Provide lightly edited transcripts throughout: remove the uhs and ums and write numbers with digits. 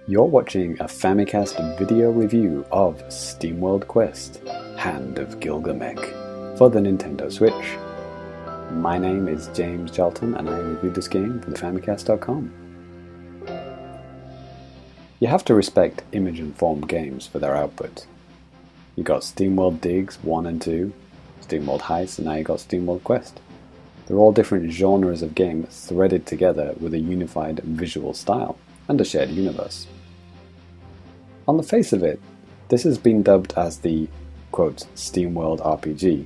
You're watching a Famicast video review of SteamWorld Quest: Hand of Gilgamesh for the Nintendo Switch. My name is James Charlton and I reviewed this game for Famicast.com. You have to respect image-informed games for their output. You got SteamWorld Digs 1 and 2, SteamWorld Heist, and now you got SteamWorld Quest. They're all different genres of game threaded together with a unified visual style and a shared universe. On the face of it, this has been dubbed as the, quote, SteamWorld RPG.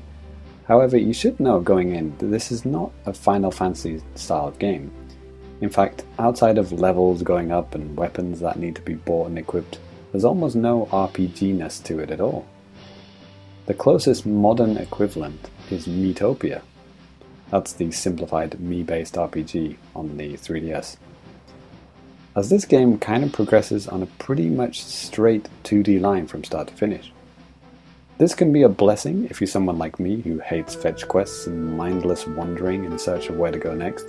However, you should know going in that this is not a Final Fantasy style of game. In fact, outside of levels going up and weapons that need to be bought and equipped, there's almost no RPG-ness to it at all. The closest modern equivalent is Miitopia. That's the simplified Mii-based RPG on the 3DS. As this game kind of progresses on a pretty much straight 2D line from start to finish. This can be a blessing if you're someone like me who hates fetch quests and mindless wandering in search of where to go next.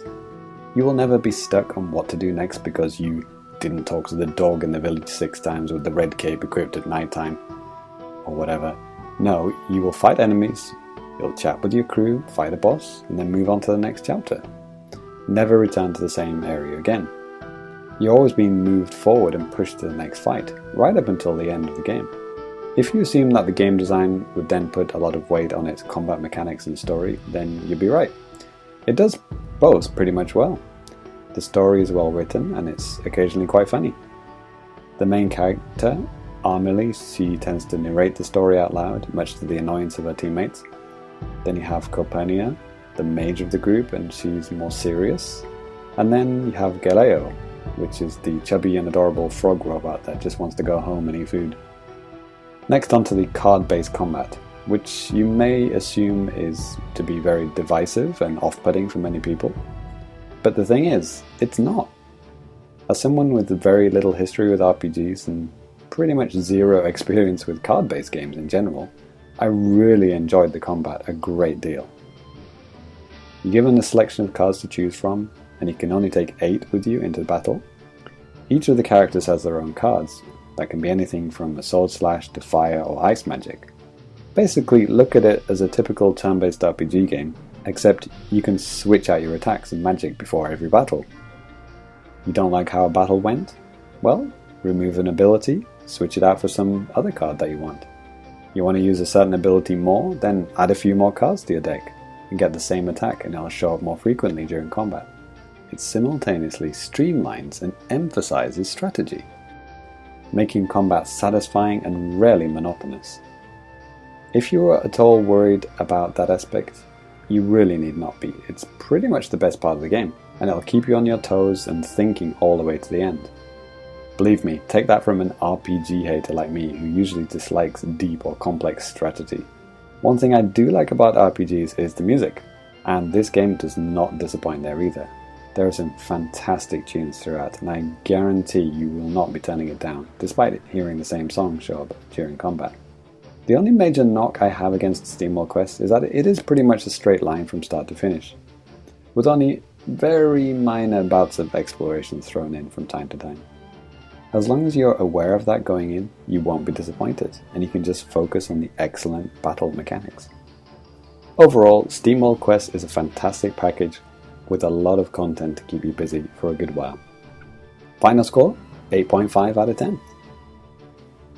You will never be stuck on what to do next because you didn't talk to the dog in the village 6 times with the red cape equipped at night time, or whatever. No, you will fight enemies, you'll chat with your crew, fight a boss, and then move on to the next chapter. Never return to the same area again. You're always being moved forward and pushed to the next fight, right up until the end of the game. If you assume that the game design would then put a lot of weight on its combat mechanics and story, then you'd be right. It does both pretty much well. The story is well written and it's occasionally quite funny. The main character, Amelie, she tends to narrate the story out loud, much to the annoyance of her teammates. Then you have Copernia, the mage of the group, and she's more serious. And then you have Galileo, which is the chubby and adorable frog robot that just wants to go home and eat food. Next on to the card-based combat, which you may assume is to be very divisive and off-putting for many people. But the thing is, it's not. As someone with very little history with RPGs and pretty much zero experience with card-based games in general, I really enjoyed the combat a great deal. You're given a selection of cards to choose from, and you can only take 8 with you into battle. Each of the characters has their own cards, that can be anything from a sword slash to fire or ice magic. Basically, look at it as a typical turn-based RPG game, except you can switch out your attacks and magic before every battle. You don't like how a battle went? Well, remove an ability, switch it out for some other card that you want. You want to use a certain ability more? Then add a few more cards to your deck, and get the same attack and it'll show up more frequently during combat. It simultaneously streamlines and emphasizes strategy, making combat satisfying and rarely monotonous. If you are at all worried about that aspect, you really need not be. It's pretty much the best part of the game, and it'll keep you on your toes and thinking all the way to the end. Believe me, take that from an RPG hater like me who usually dislikes deep or complex strategy. One thing I do like about RPGs is the music, and this game does not disappoint there either. There are some fantastic tunes throughout, and I guarantee you will not be turning it down, despite hearing the same song show up during combat. The only major knock I have against SteamWorld Quest is that it is pretty much a straight line from start to finish, with only very minor bouts of exploration thrown in from time to time. As long as you're aware of that going in, you won't be disappointed, and you can just focus on the excellent battle mechanics. Overall, SteamWorld Quest is a fantastic package with a lot of content to keep you busy for a good while. Final score, 8.5 out of 10.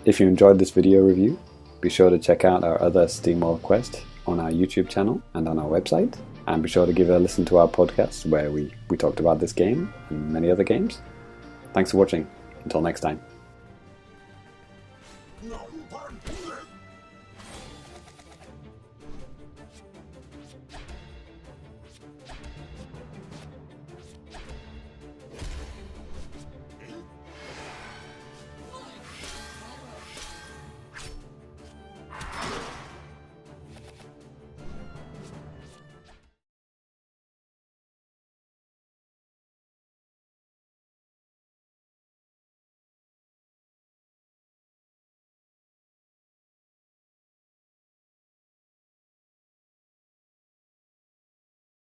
If you enjoyed this video review, be sure to check out our other SteamWorld Quest on our YouTube channel and on our website, and be sure to give a listen to our podcast where we talked about this game and many other games. Thanks for watching. Until next time.